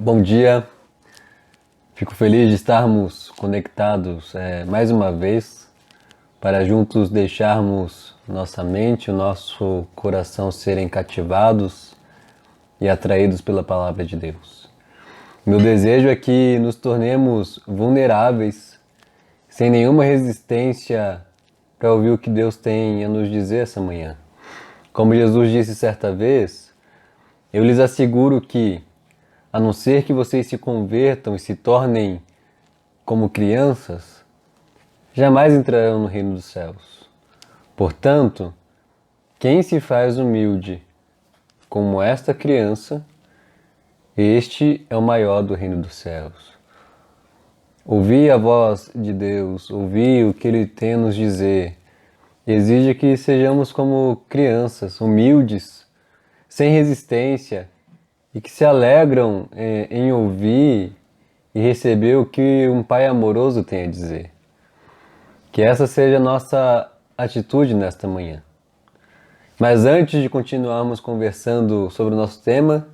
Bom dia, fico feliz de estarmos conectados mais uma vez para juntos deixarmos nossa mente, o nosso coração serem cativados e atraídos pela palavra de Deus. Meu desejo é que nos tornemos vulneráveis, sem nenhuma resistência para ouvir o que Deus tem a nos dizer essa manhã. Como Jesus disse certa vez, eu lhes asseguro que, a não ser que vocês se convertam e se tornem como crianças, jamais entrarão no reino dos céus. Portanto, quem se faz humilde como esta criança, este é o maior do reino dos céus. Ouvir a voz de Deus, ouvir o que Ele tem a nos dizer, exige que sejamos como crianças, humildes, sem resistência, e que se alegram em ouvir e receber o que um Pai amoroso tem a dizer. Que essa seja a nossa atitude nesta manhã. Mas antes de continuarmos conversando sobre o nosso tema,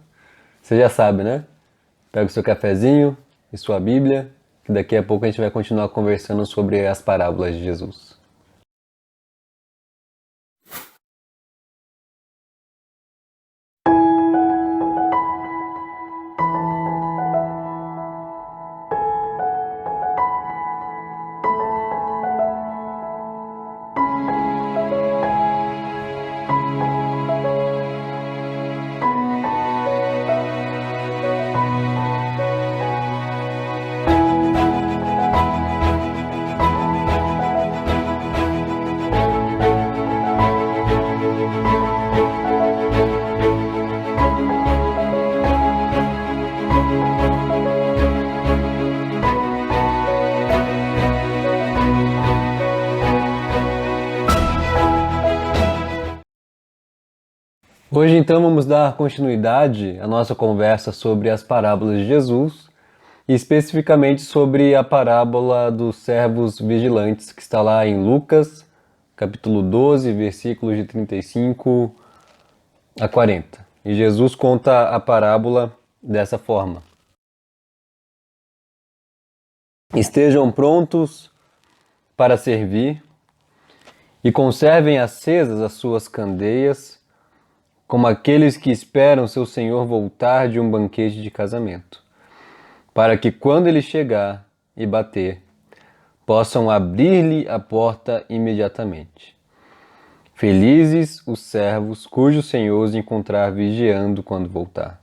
você já sabe, né? Pega o seu cafezinho e sua Bíblia, que daqui a pouco a gente vai continuar conversando sobre as parábolas de Jesus. Hoje então vamos dar continuidade à nossa conversa sobre as parábolas de Jesus, e especificamente sobre a parábola dos servos vigilantes, que está lá em Lucas, capítulo 12, versículos de 35 a 40. E Jesus conta a parábola dessa forma: Estejam prontos para servir e conservem acesas as suas candeias, como aqueles que esperam seu senhor voltar de um banquete de casamento, para que quando ele chegar e bater, possam abrir-lhe a porta imediatamente. Felizes os servos cujo senhor os encontrar vigiando quando voltar.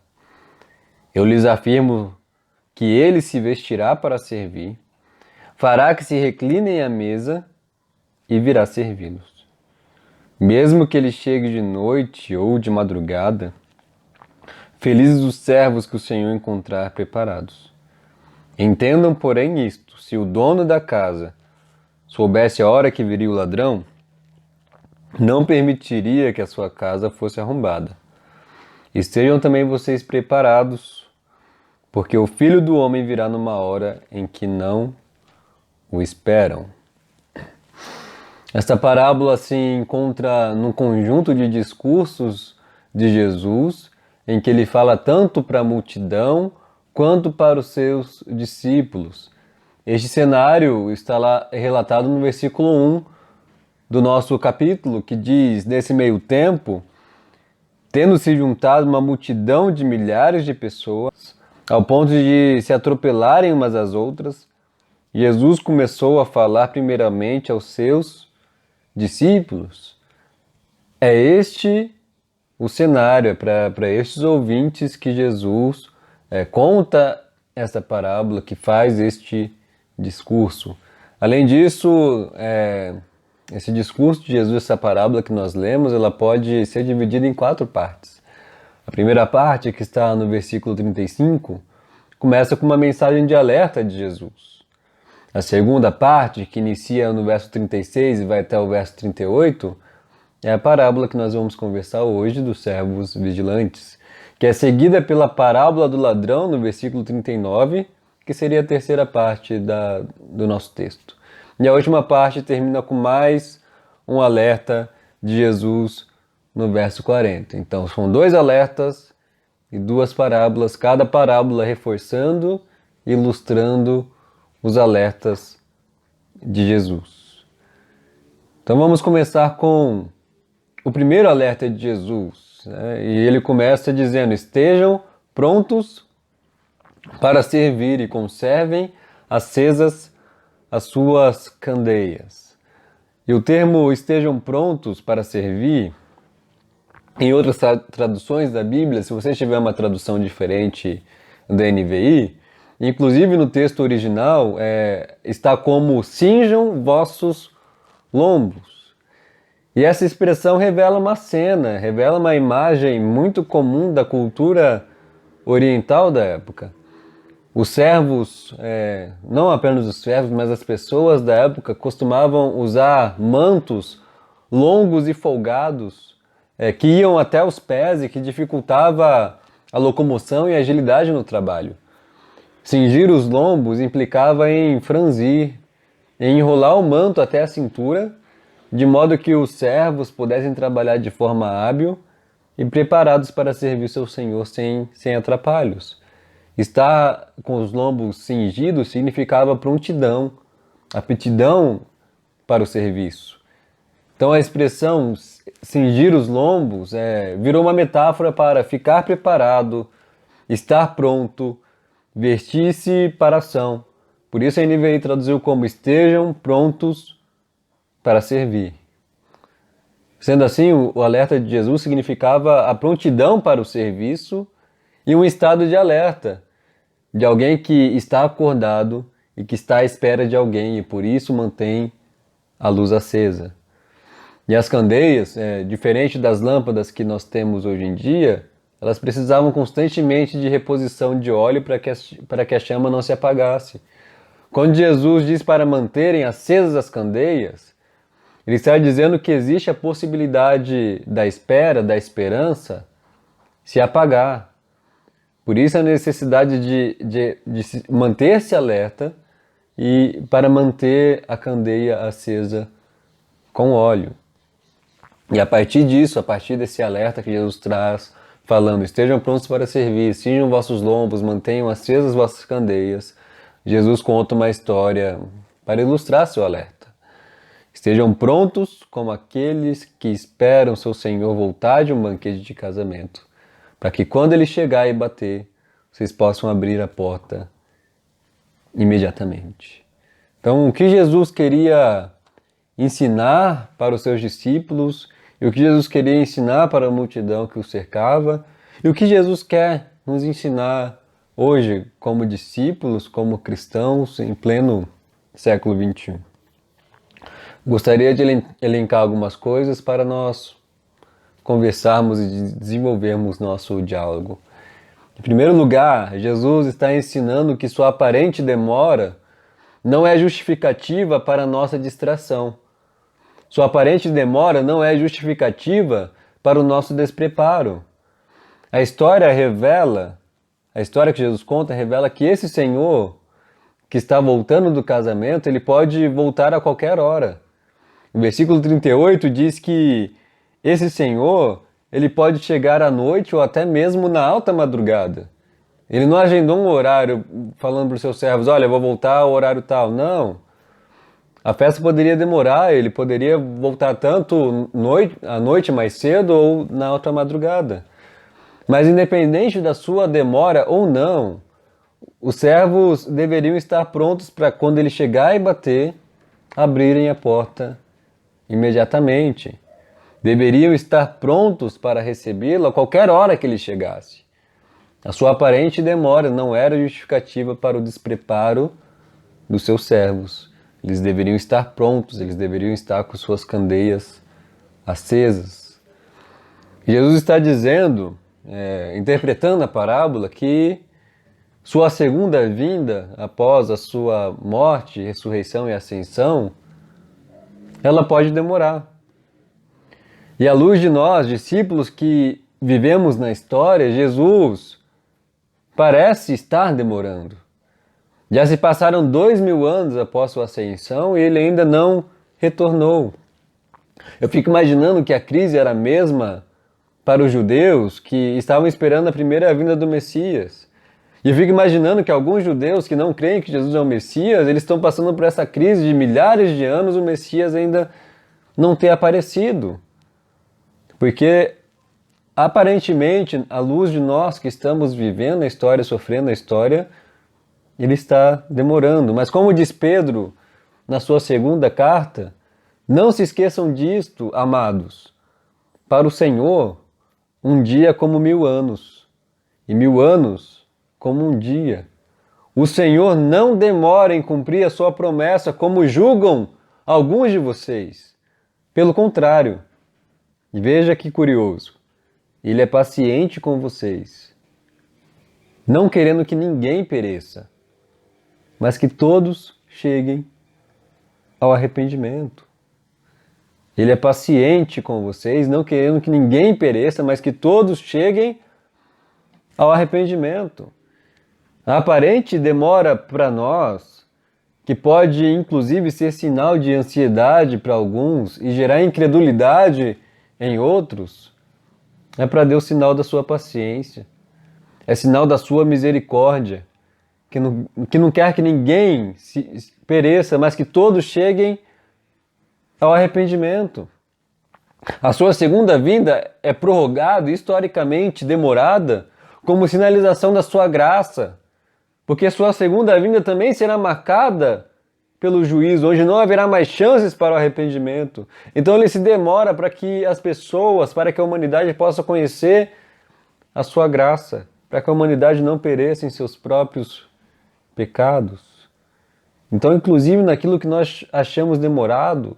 Eu lhes afirmo que ele se vestirá para servir, fará que se reclinem à mesa e virá servi-los. Mesmo que ele chegue de noite ou de madrugada, felizes os servos que o Senhor encontrar preparados. Entendam, porém, isto: se o dono da casa soubesse a hora que viria o ladrão, não permitiria que a sua casa fosse arrombada. Estejam também vocês preparados, porque o Filho do Homem virá numa hora em que não o esperam. Esta parábola se encontra num conjunto de discursos de Jesus, em que ele fala tanto para a multidão quanto para os seus discípulos. Este cenário está lá relatado no versículo 1 do nosso capítulo, que diz: nesse meio tempo, tendo se juntado uma multidão de milhares de pessoas, ao ponto de se atropelarem umas às outras, Jesus começou a falar primeiramente aos seus discípulos. É este o cenário, é para estes ouvintes que Jesus conta esta parábola, que faz este discurso. Além disso, esse discurso de Jesus, essa parábola que nós lemos, ela pode ser dividida em 4 partes. A primeira parte, que está no versículo 35, começa com uma mensagem de alerta de Jesus. A segunda parte, que inicia no verso 36 e vai até o verso 38, é a parábola que nós vamos conversar hoje dos servos vigilantes, que é seguida pela parábola do ladrão no versículo 39, que seria a terceira parte do nosso texto. E a última parte termina com mais um alerta de Jesus no verso 40. Então são 2 alertas e 2 parábolas, cada parábola reforçando e ilustrando os alertas de Jesus. Então vamos começar com o primeiro alerta de Jesus, né? E ele começa dizendo: estejam prontos para servir e conservem acesas as suas candeias. E o termo estejam prontos para servir, em outras traduções da Bíblia, se você tiver uma tradução diferente da NVI, inclusive no texto original, está como cinjam vossos lombos. E essa expressão revela uma cena, revela uma imagem muito comum da cultura oriental da época. Os servos, não apenas os servos, mas as pessoas da época costumavam usar mantos longos e folgados, que iam até os pés e que dificultava a locomoção e a agilidade no trabalho. Cingir os lombos implicava em franzir, em enrolar o manto até a cintura, de modo que os servos pudessem trabalhar de forma hábil e preparados para servir seu senhor sem atrapalhos. Estar com os lombos cingidos significava prontidão, aptidão para o serviço. Então a expressão cingir os lombos virou uma metáfora para ficar preparado, estar pronto, vestir-se para a ação. Por isso a NVI traduziu como estejam prontos para servir. Sendo assim, o alerta de Jesus significava a prontidão para o serviço e um estado de alerta, de alguém que está acordado e que está à espera de alguém e por isso mantém a luz acesa. E as candeias, diferente das lâmpadas que nós temos hoje em dia, elas precisavam constantemente de reposição de óleo para que a chama não se apagasse. Quando Jesus diz para manterem acesas as candeias, ele está dizendo que existe a possibilidade da espera, da esperança, se apagar. Por isso a necessidade de manter-se alerta e para manter a candeia acesa com óleo. E a partir disso, a partir desse alerta que Jesus traz, falando, estejam prontos para servir, cinjam vossos lombos, mantenham acesas vossas candeias, Jesus conta uma história para ilustrar seu alerta. Estejam prontos como aqueles que esperam seu Senhor voltar de um banquete de casamento, para que quando ele chegar e bater, vocês possam abrir a porta imediatamente. Então, o que Jesus queria ensinar para os seus discípulos, e o que Jesus queria ensinar para a multidão que o cercava, e o que Jesus quer nos ensinar hoje como discípulos, como cristãos, em pleno século XXI. Gostaria de elencar algumas coisas para nós conversarmos e desenvolvermos nosso diálogo. Em primeiro lugar, Jesus está ensinando que sua aparente demora não é justificativa para a nossa distração. Sua aparente demora não é justificativa para o nosso despreparo. A história que Jesus conta revela que esse Senhor que está voltando do casamento, ele pode voltar a qualquer hora. O versículo 38 diz que esse Senhor, ele pode chegar à noite ou até mesmo na alta madrugada. Ele não agendou um horário falando para os seus servos, olha, eu vou voltar ao horário tal. Não. A festa poderia demorar, ele poderia voltar tanto à noite mais cedo ou na alta madrugada. Mas independente da sua demora ou não, os servos deveriam estar prontos para quando ele chegar e bater, abrirem a porta imediatamente. Deveriam estar prontos para recebê-lo a qualquer hora que ele chegasse. A sua aparente demora não era justificativa para o despreparo dos seus servos. Eles deveriam estar prontos, eles deveriam estar com suas candeias acesas. Jesus está dizendo, interpretando a parábola, que sua segunda vinda, após a sua morte, ressurreição e ascensão, ela pode demorar. E à luz de nós, discípulos que vivemos na história, Jesus parece estar demorando. Já se passaram 2000 anos após sua ascensão e ele ainda não retornou. Eu fico imaginando que a crise era a mesma para os judeus que estavam esperando a primeira vinda do Messias. E eu fico imaginando que alguns judeus que não creem que Jesus é o Messias, eles estão passando por essa crise de milhares de anos o Messias ainda não ter aparecido. Porque, aparentemente, à luz de nós que estamos vivendo a história, sofrendo a história, ele está demorando. Mas como diz Pedro na sua segunda carta, não se esqueçam disto, amados. Para o Senhor, um dia é como 1000 anos, e 1000 anos como um dia. O Senhor não demora em cumprir a sua promessa, como julgam alguns de vocês. Pelo contrário, veja que curioso, Ele é paciente com vocês, não querendo que ninguém pereça, mas que todos cheguem ao arrependimento. Ele é paciente com vocês, não querendo que ninguém pereça, mas que todos cheguem ao arrependimento. A aparente demora para nós, que pode inclusive ser sinal de ansiedade para alguns e gerar incredulidade em outros, é para Deus sinal da sua paciência, é sinal da sua misericórdia, que não quer que ninguém se pereça, mas que todos cheguem ao arrependimento. A sua segunda vinda é prorrogada, historicamente demorada, como sinalização da sua graça, porque a sua segunda vinda também será marcada pelo juízo, onde não haverá mais chances para o arrependimento. Então ele se demora para que as pessoas, para que a humanidade possa conhecer a sua graça, para que a humanidade não pereça em seus próprios pecados. Então, inclusive naquilo que nós achamos demorado,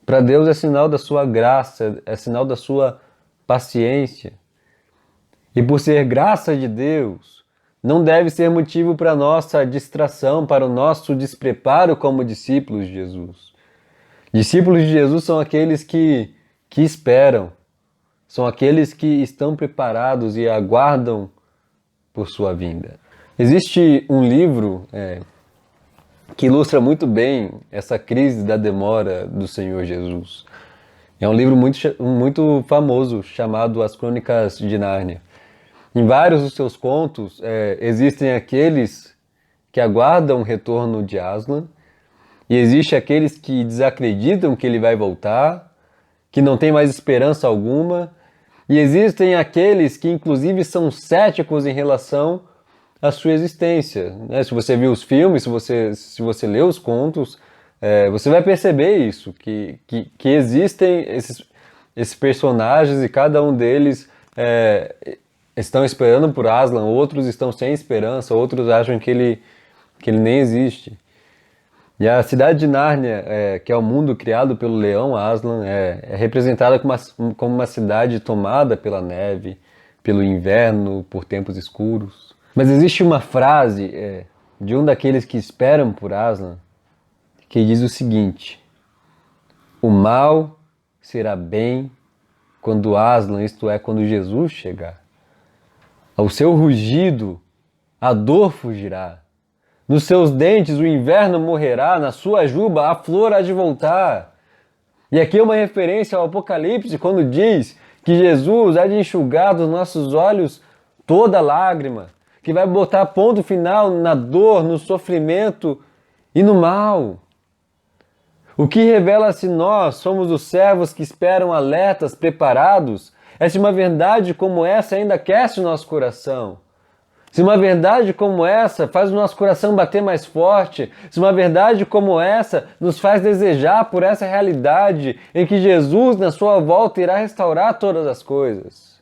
para Deus é sinal da sua graça, é sinal da sua paciência. E por ser graça de Deus, não deve ser motivo para nossa distração, para o nosso despreparo como discípulos de Jesus. Discípulos de Jesus são aqueles que esperam, são aqueles que estão preparados e aguardam por sua vinda. Existe um livro que ilustra muito bem essa crise da demora do Senhor Jesus. É um livro muito famoso, chamado As Crônicas de Nárnia. Em vários dos seus contos, existem aqueles que aguardam o retorno de Aslan, e existe aqueles que desacreditam que ele vai voltar, que não tem mais esperança alguma, e existem aqueles que inclusive são céticos em relação à sua existência. Se você viu os filmes, se você lê os contos, você vai perceber isso, que existem esses personagens e cada um deles estão esperando por Aslan, outros estão sem esperança, outros acham que ele nem existe. E a cidade de Nárnia, que é o mundo criado pelo leão Aslan, é representada como uma cidade tomada pela neve, pelo inverno, por tempos escuros. Mas existe uma frase de um daqueles que esperam por Aslan, que diz o seguinte: o mal será bem quando Aslan, isto é, quando Jesus chegar. Ao seu rugido, a dor fugirá. Nos seus dentes o inverno morrerá, na sua juba a flor há de voltar. E aqui é uma referência ao Apocalipse, quando diz que Jesus há de enxugar dos nossos olhos toda lágrima, que vai botar ponto final na dor, no sofrimento e no mal. O que revela se nós somos os servos que esperam alertas, preparados, é se uma verdade como essa ainda aquece o nosso coração. Se uma verdade como essa faz o nosso coração bater mais forte, se uma verdade como essa nos faz desejar por essa realidade em que Jesus, na sua volta, irá restaurar todas as coisas.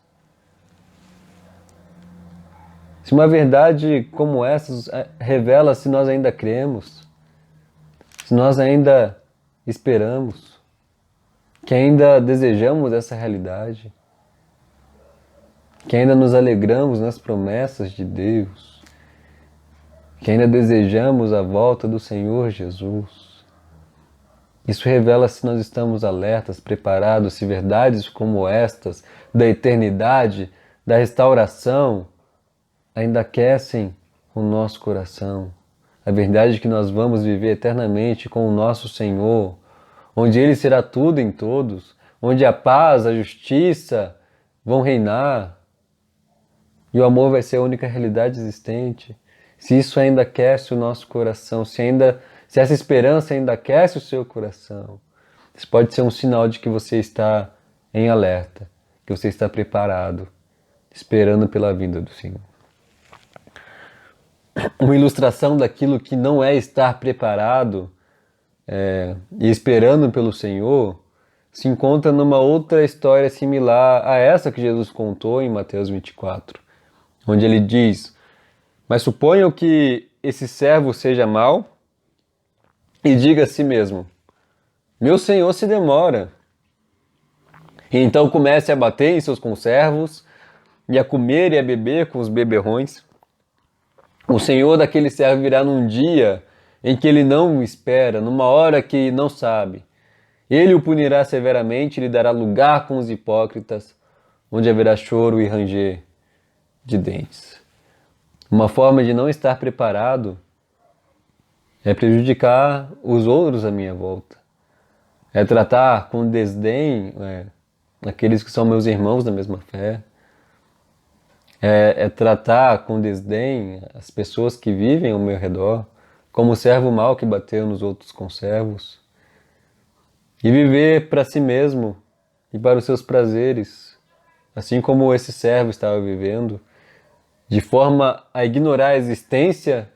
Se uma verdade como essa revela se nós ainda cremos, se nós ainda esperamos, que ainda desejamos essa realidade, que ainda nos alegramos nas promessas de Deus, que ainda desejamos a volta do Senhor Jesus. Isso revela se nós estamos alertas, preparados, se verdades como estas, da eternidade, da restauração, ainda aquecem o nosso coração. A verdade é que nós vamos viver eternamente com o nosso Senhor, onde Ele será tudo em todos, onde a paz, a justiça vão reinar e o amor vai ser a única realidade existente, se isso ainda aquece o nosso coração, se essa esperança ainda aquece o seu coração, isso pode ser um sinal de que você está em alerta, que você está preparado, esperando pela vinda do Senhor. Uma ilustração daquilo que não é estar preparado e esperando pelo Senhor se encontra numa outra história similar a essa que Jesus contou em Mateus 24, onde ele diz: mas suponham que esse servo seja mau e diga a si mesmo: meu senhor se demora. E então comece a bater em seus conservos e a comer e a beber com os beberrões. O senhor daquele servo virá num dia em que ele não o espera, numa hora que não sabe. Ele o punirá severamente e lhe dará lugar com os hipócritas, onde haverá choro e ranger de dentes. Uma forma de não estar preparado é prejudicar os outros à minha volta. É tratar com desdém aqueles que são meus irmãos da mesma fé. É tratar com desdém as pessoas que vivem ao meu redor, como o servo mau que bateu nos outros conservos. E viver para si mesmo e para os seus prazeres, assim como esse servo estava vivendo, de forma a ignorar a existência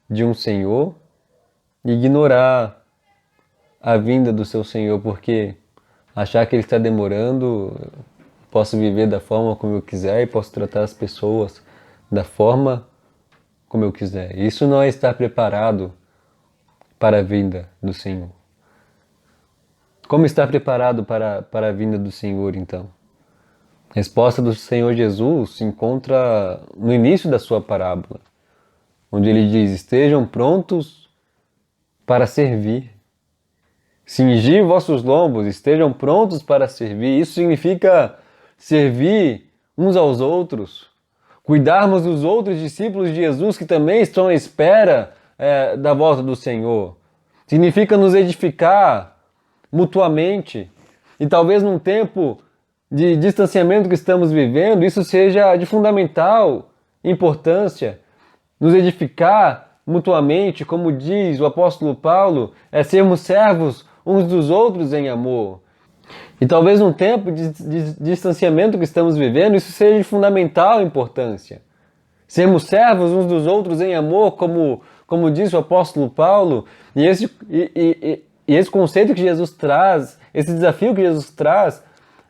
de um Senhor e ignorar a vinda do seu Senhor, porque achar que ele está demorando, posso viver da forma como eu quiser e posso tratar as pessoas da forma como eu quiser. Isso não é estar preparado para a vinda do Senhor. Como estar preparado para a vinda do Senhor, então? A resposta do Senhor Jesus se encontra no início da sua parábola, onde ele diz: estejam prontos para servir. Cingi vossos lombos, estejam prontos para servir. Isso significa servir uns aos outros, cuidarmos dos outros discípulos de Jesus que também estão à espera da volta do Senhor. Significa nos edificar mutuamente. E talvez num tempo de distanciamento que estamos vivendo, isso seja de fundamental importância. Nos edificar mutuamente, como diz o apóstolo Paulo, é sermos servos uns dos outros em amor. E talvez num tempo de distanciamento que estamos vivendo, isso seja de fundamental importância. Sermos servos uns dos outros em amor, como diz o apóstolo Paulo, e esse conceito que Jesus traz, esse desafio que Jesus traz,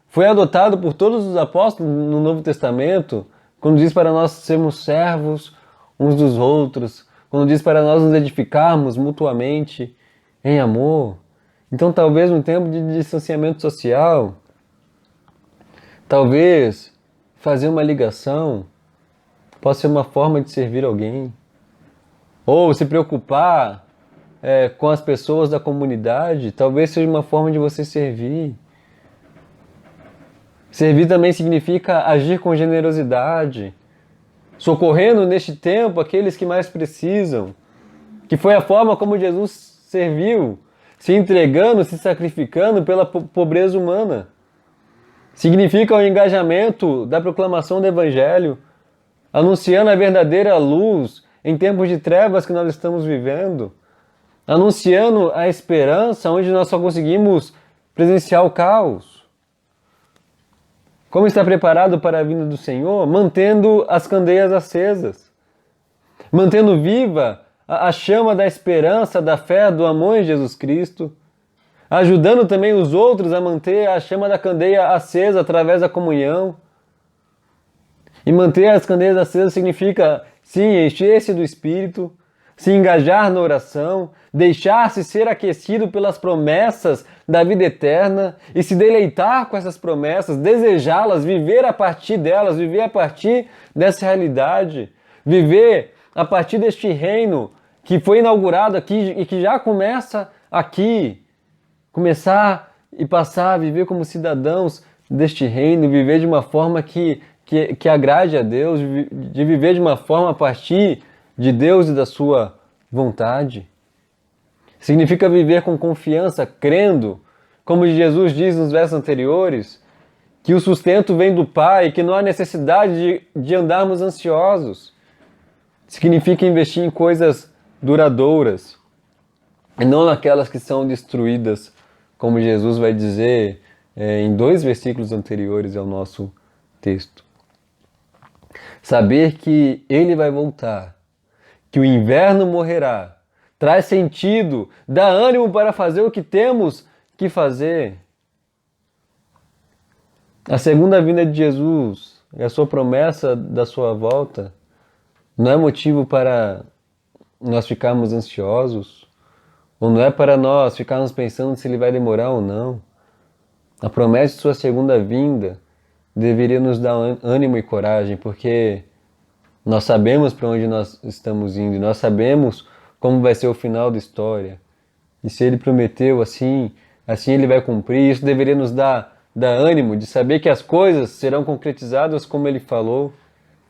foi adotado por todos os apóstolos no Novo Testamento, quando diz para nós sermos servos uns dos outros, quando diz para nós nos edificarmos mutuamente em amor. Então, talvez no tempo de distanciamento social, talvez fazer uma ligação possa ser uma forma de servir alguém. Ou se preocupar com as pessoas da comunidade, talvez seja uma forma de você servir. Servir também significa agir com generosidade, socorrendo neste tempo aqueles que mais precisam, que foi a forma como Jesus serviu, se entregando, se sacrificando pela pobreza humana. Significa o engajamento da proclamação do Evangelho, anunciando a verdadeira luz em tempos de trevas que nós estamos vivendo, anunciando a esperança onde nós só conseguimos presenciar o caos. Como estar preparado para a vinda do Senhor? Mantendo as candeias acesas, mantendo viva a chama da esperança, da fé, do amor em Jesus Cristo, ajudando também os outros a manter a chama da candeia acesa através da comunhão. E manter as candeias acesas significa, sim, encher-se do Espírito, se engajar na oração, deixar-se ser aquecido pelas promessas da vida eterna e se deleitar com essas promessas, desejá-las, viver a partir delas, viver a partir dessa realidade, viver a partir deste reino que foi inaugurado aqui e que já começa aqui, começar e passar a viver como cidadãos deste reino, viver de uma forma que agrade a Deus, de viver de uma forma a partir de Deus e da sua vontade. Significa viver com confiança, crendo, como Jesus diz nos versos anteriores, que o sustento vem do Pai, que não há necessidade de andarmos ansiosos. Significa investir em coisas duradouras e não naquelas que são destruídas, como Jesus vai dizer em 2 versículos anteriores ao nosso texto. Saber que Ele vai voltar, que o inverno morrerá, traz sentido, dá ânimo para fazer o que temos que fazer. A segunda vinda de Jesus e a sua promessa da sua volta não é motivo para nós ficarmos ansiosos, ou não é para nós ficarmos pensando se ele vai demorar ou não. A promessa de sua segunda vinda deveria nos dar ânimo e coragem, porque nós sabemos para onde nós estamos indo, nós sabemos como vai ser o final da história. E se ele prometeu assim ele vai cumprir. Isso deveria nos dar ânimo de saber que as coisas serão concretizadas como ele falou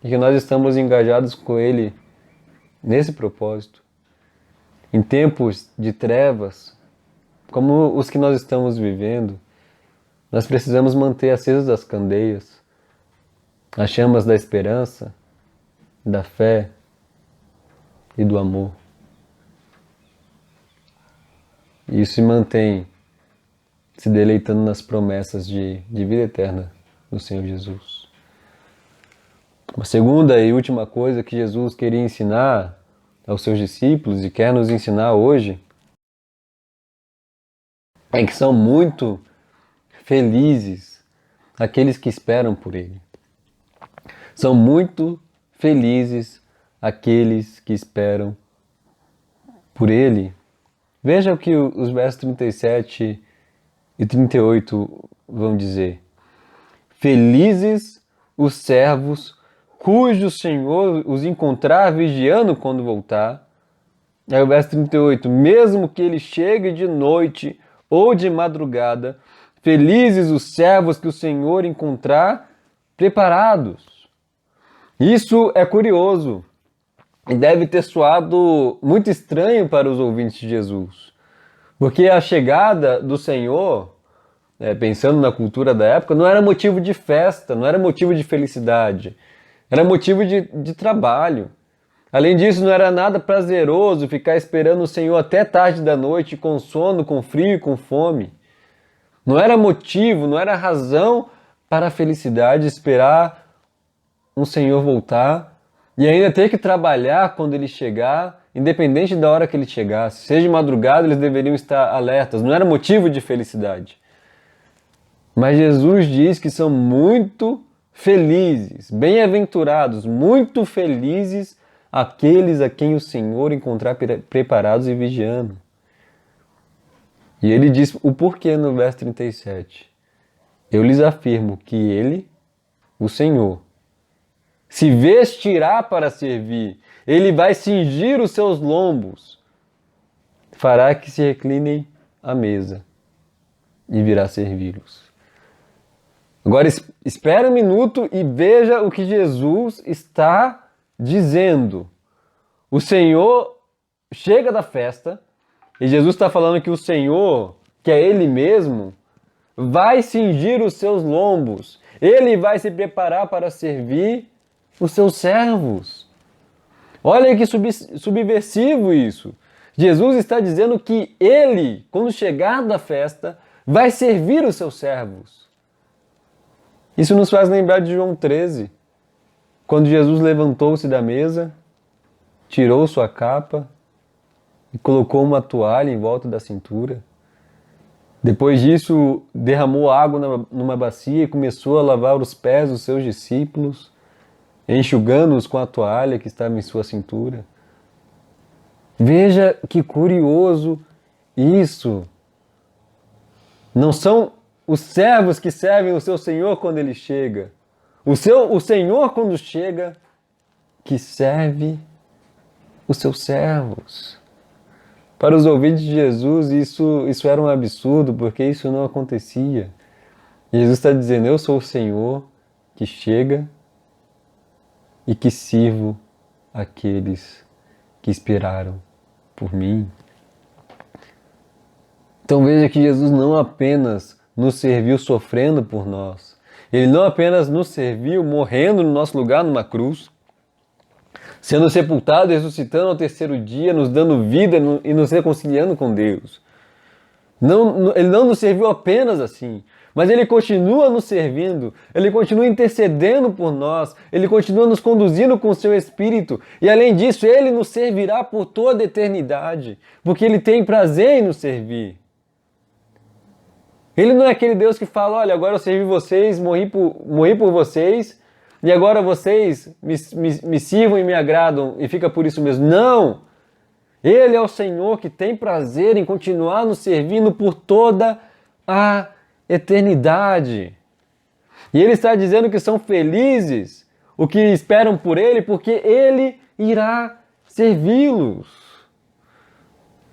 e que nós estamos engajados com ele nesse propósito. Em tempos de trevas, como os que nós estamos vivendo, nós precisamos manter acesas as candeias, as chamas da esperança, da fé e do amor. E isso se mantém se deleitando nas promessas de vida eterna do Senhor Jesus. Uma segunda e última coisa que Jesus queria ensinar aos seus discípulos e quer nos ensinar hoje é que são muito felizes aqueles que esperam por Ele. São muito felizes aqueles que esperam por Ele. Veja o que os versos 37 e 38 vão dizer. Felizes os servos cujo Senhor os encontrar vigiando quando voltar. Aí o verso 38, mesmo que ele chegue de noite ou de madrugada, felizes os servos que o Senhor encontrar preparados. Isso é curioso e deve ter soado muito estranho para os ouvintes de Jesus, porque a chegada do Senhor, pensando na cultura da época, não era motivo de festa, não era motivo de felicidade, era motivo de trabalho. Além disso, não era nada prazeroso ficar esperando o Senhor até tarde da noite, com sono, com frio e com fome. Não era motivo, não era razão para a felicidade esperar um Senhor voltar e ainda ter que trabalhar quando ele chegar, independente da hora que ele chegasse. Seja de madrugada, eles deveriam estar alertas. Não era motivo de felicidade. Mas Jesus diz que são muito felizes, bem-aventurados, muito felizes aqueles a quem o Senhor encontrar preparados e vigiando. E ele diz o porquê no verso 37. Eu lhes afirmo que ele, o Senhor, se vestirá para servir, ele vai cingir os seus lombos, fará que se reclinem à mesa e virá servi-los. Agora espera um minuto e veja o que Jesus está dizendo. O Senhor chega da festa e Jesus está falando que o Senhor, que é Ele mesmo, vai cingir os seus lombos. Ele vai se preparar para servir os seus servos. Olha que subversivo isso. Jesus está dizendo que Ele, quando chegar da festa, vai servir os seus servos. Isso nos faz lembrar de João 13, quando Jesus levantou-se da mesa, tirou sua capa e colocou uma toalha em volta da cintura. Depois disso, derramou água numa bacia e começou a lavar os pés dos seus discípulos, enxugando-os com a toalha que estava em sua cintura. Veja que curioso isso. Não são os servos que servem o seu Senhor quando ele chega. O Senhor, quando chega, que serve os seus servos. Para os ouvintes de Jesus, isso era um absurdo, porque isso não acontecia. Jesus está dizendo, eu sou o Senhor que chega e que sirvo aqueles que esperaram por mim. Então veja que Jesus não apenas nos serviu sofrendo por nós, Ele não apenas nos serviu, morrendo no nosso lugar numa cruz, sendo sepultado e ressuscitando ao terceiro dia, nos dando vida e nos reconciliando com Deus. Ele não nos serviu apenas assim, mas Ele continua nos servindo, Ele continua intercedendo por nós, Ele continua nos conduzindo com o seu Espírito, e além disso, Ele nos servirá por toda a eternidade, porque Ele tem prazer em nos servir. Ele não é aquele Deus que fala, olha, agora eu servi vocês, morri por vocês, e agora vocês me sirvam e me agradam, e fica por isso mesmo. Não! Ele é o Senhor que tem prazer em continuar nos servindo por toda a eternidade. E Ele está dizendo que são felizes o que esperam por Ele, porque Ele irá servi-los.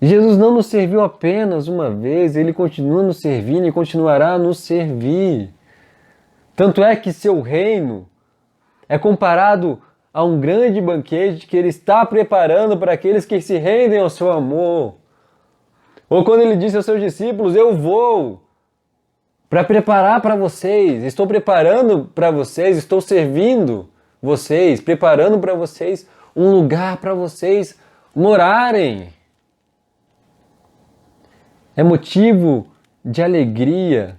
Jesus não nos serviu apenas uma vez, Ele continua nos servindo e continuará a nos servir. Tanto é que seu reino é comparado a um grande banquete que Ele está preparando para aqueles que se rendem ao seu amor. Ou quando Ele disse aos seus discípulos, eu vou para preparar para vocês, estou preparando para vocês, estou servindo vocês, preparando para vocês um lugar para vocês morarem. É motivo de alegria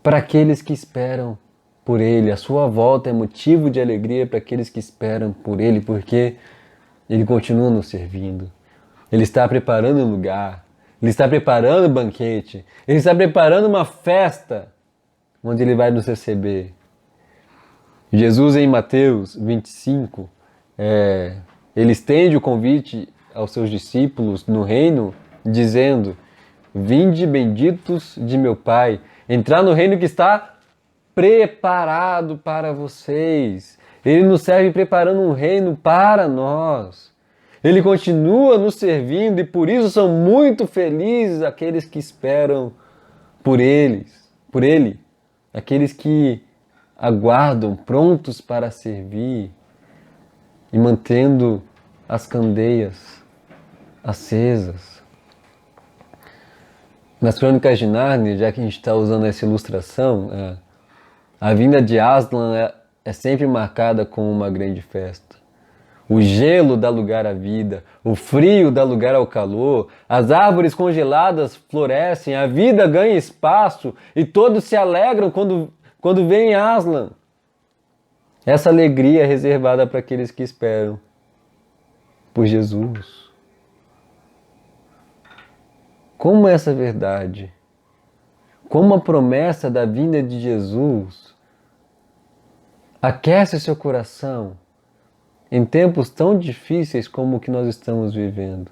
para aqueles que esperam por Ele. A sua volta é motivo de alegria para aqueles que esperam por Ele, porque Ele continua nos servindo. Ele está preparando um lugar, Ele está preparando um banquete, Ele está preparando uma festa onde Ele vai nos receber. Jesus, em Mateus 25, Ele estende o convite aos seus discípulos no reino, dizendo, vinde benditos de meu Pai, entrar no reino que está preparado para vocês. Ele nos serve preparando um reino para nós. Ele continua nos servindo e por isso são muito felizes aqueles que esperam por Ele, aqueles que aguardam, prontos para servir e mantendo as candeias acesas. Nas Crônicas de Nárnia, já que a gente está usando essa ilustração, a vinda de Aslan é sempre marcada com uma grande festa. O gelo dá lugar à vida, o frio dá lugar ao calor, as árvores congeladas florescem, a vida ganha espaço e todos se alegram quando vem Aslan. Essa alegria é reservada para aqueles que esperam por Jesus. Como essa verdade, como a promessa da vinda de Jesus aquece o seu coração em tempos tão difíceis como o que nós estamos vivendo.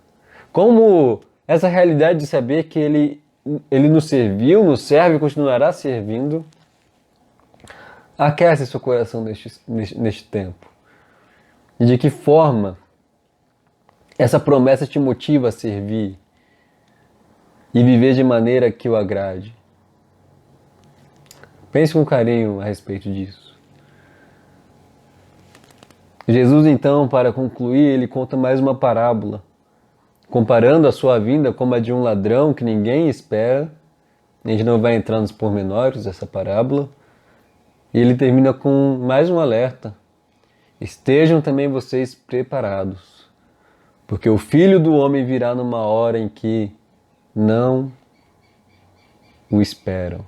Como essa realidade de saber que Ele nos serviu, nos serve e continuará servindo, aquece seu coração neste tempo. E de que forma essa promessa te motiva a servir e viver de maneira que o agrade. Pense com carinho a respeito disso. Jesus, então, para concluir, ele conta mais uma parábola, comparando a sua vinda como a de um ladrão que ninguém espera. A gente não vai entrar nos pormenores dessa parábola. E ele termina com mais um alerta. Estejam também vocês preparados, porque o Filho do Homem virá numa hora em que não o esperam.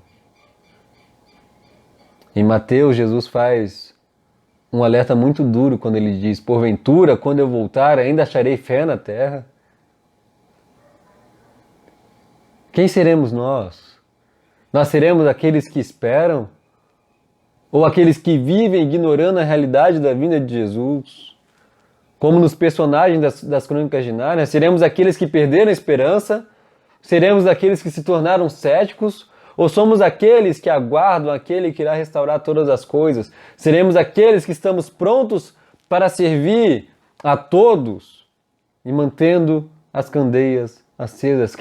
Em Mateus, Jesus faz um alerta muito duro quando ele diz, porventura, quando eu voltar, ainda acharei fé na terra? Quem seremos nós? Nós seremos aqueles que esperam? Ou aqueles que vivem ignorando a realidade da vinda de Jesus? Como nos personagens das Crônicas de Nárnia, seremos aqueles que perderam a esperança? Seremos aqueles que se tornaram céticos? Ou somos aqueles que aguardam aquele que irá restaurar todas as coisas? Seremos aqueles que estamos prontos para servir a todos e mantendo as candeias acesas?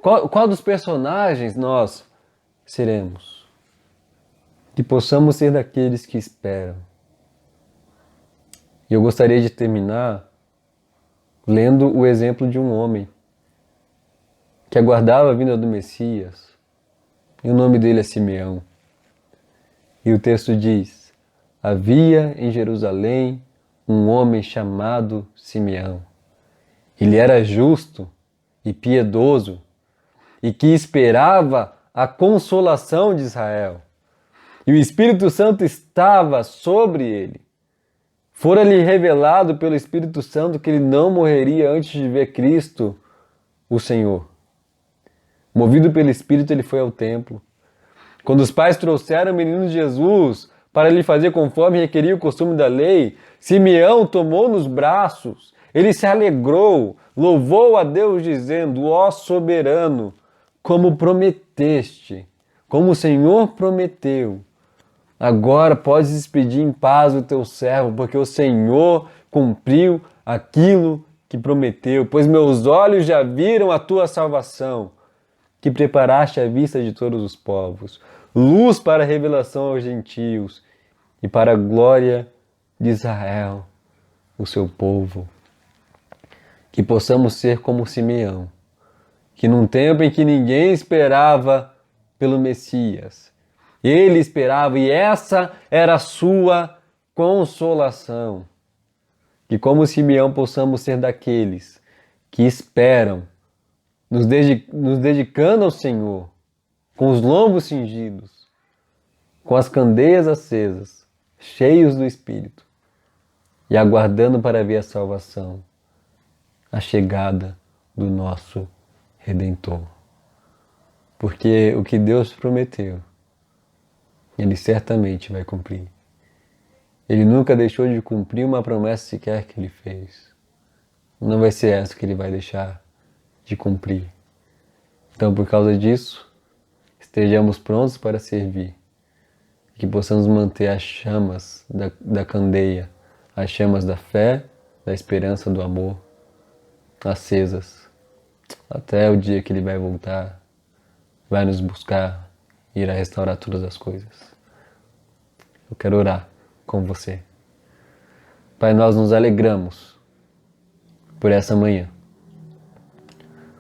Qual dos personagens nós seremos? Que possamos ser daqueles que esperam. E eu gostaria de terminar lendo o exemplo de um homem que aguardava a vinda do Messias. E o nome dele é Simeão. E o texto diz: havia em Jerusalém um homem chamado Simeão. Ele era justo e piedoso e que esperava a consolação de Israel. E o Espírito Santo estava sobre ele. Fora-lhe revelado pelo Espírito Santo que ele não morreria antes de ver Cristo, o Senhor. Movido pelo Espírito, ele foi ao templo. Quando os pais trouxeram o menino Jesus para lhe fazer conforme requeria o costume da lei, Simeão tomou nos braços, ele se alegrou, louvou a Deus dizendo: ó soberano, como prometeste, como o Senhor prometeu, agora podes despedir em paz o teu servo, porque o Senhor cumpriu aquilo que prometeu, pois meus olhos já viram a tua salvação, que preparaste à vista de todos os povos, luz para a revelação aos gentios e para a glória de Israel, o seu povo. Que possamos ser como Simeão, que num tempo em que ninguém esperava pelo Messias, ele esperava, e essa era a sua consolação. Que como Simeão possamos ser daqueles que esperam, nos dedicando ao Senhor, com os lombos cingidos, com as candeias acesas, cheios do Espírito, e aguardando para ver a salvação, a chegada do nosso Redentor. Porque o que Deus prometeu, Ele certamente vai cumprir. Ele nunca deixou de cumprir uma promessa sequer que Ele fez. Não vai ser essa que Ele vai deixar de cumprir. Então, por causa disso, estejamos prontos para servir. Que possamos manter as chamas da candeia, as chamas da fé, da esperança, do amor, acesas, até o dia que Ele vai voltar, vai nos buscar, irá restaurar todas as coisas. Eu quero orar com você. Pai, nós nos alegramos por essa manhã,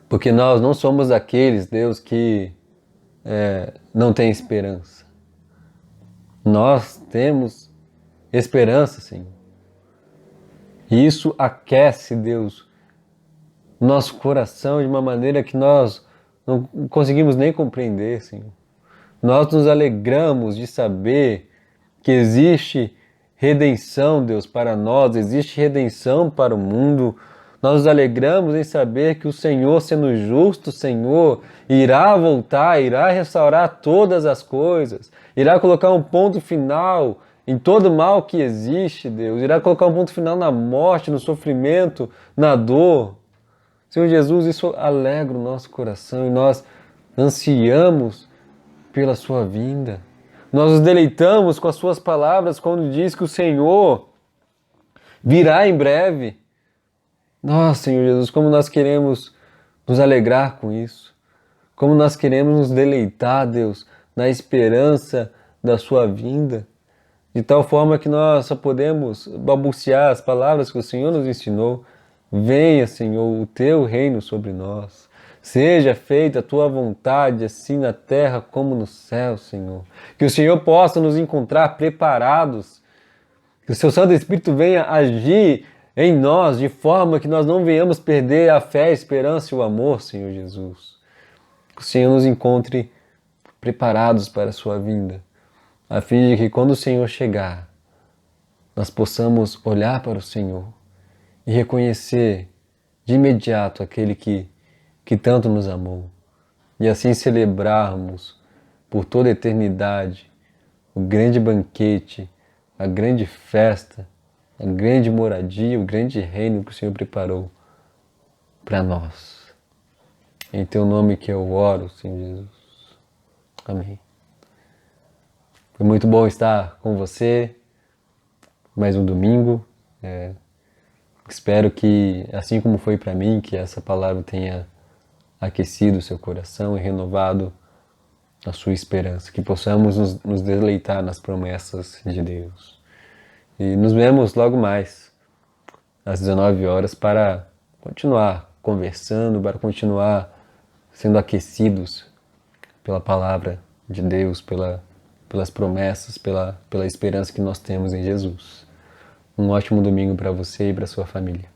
porque nós não somos aqueles, Deus, que não tem esperança. Nós temos esperança, Senhor. E isso aquece, Deus, nosso coração de uma maneira que nós não conseguimos nem compreender, Senhor. Nós nos alegramos de saber que existe redenção, Deus, para nós, existe redenção para o mundo. Nós nos alegramos em saber que o Senhor, sendo justo, Senhor, irá voltar, irá restaurar todas as coisas, irá colocar um ponto final em todo o mal que existe, Deus, irá colocar um ponto final na morte, no sofrimento, na dor. Senhor Jesus, isso alegra o nosso coração e nós ansiamos pela sua vinda. Nós nos deleitamos com as suas palavras quando diz que o Senhor virá em breve. Nossa, Senhor Jesus, como nós queremos nos alegrar com isso. Como nós queremos nos deleitar, Deus, na esperança da sua vinda. De tal forma que nós só podemos balbuciar as palavras que o Senhor nos ensinou. Venha, Senhor, o teu reino sobre nós. Seja feita a tua vontade, assim na terra como no céu, Senhor. Que o Senhor possa nos encontrar preparados. Que o seu Santo Espírito venha agir em nós de forma que nós não venhamos perder a fé, a esperança e o amor, Senhor Jesus. Que o Senhor nos encontre preparados para a sua vinda, a fim de que quando o Senhor chegar, nós possamos olhar para o Senhor e reconhecer de imediato aquele que tanto nos amou, e assim celebrarmos por toda a eternidade o grande banquete, a grande festa, a grande moradia, o grande reino que o Senhor preparou para nós. Em teu nome que eu oro, Senhor Jesus. Amém. Foi muito bom estar com você mais um domingo. Espero que, assim como foi para mim, que essa palavra tenha aquecido o seu coração e renovado a sua esperança, que possamos nos deleitar nas promessas de Deus. E nos vemos logo mais, às 19 horas, para continuar conversando, para continuar sendo aquecidos pela palavra de Deus, pela pelas promessas, pela esperança que nós temos em Jesus. Um ótimo domingo para você e para sua família.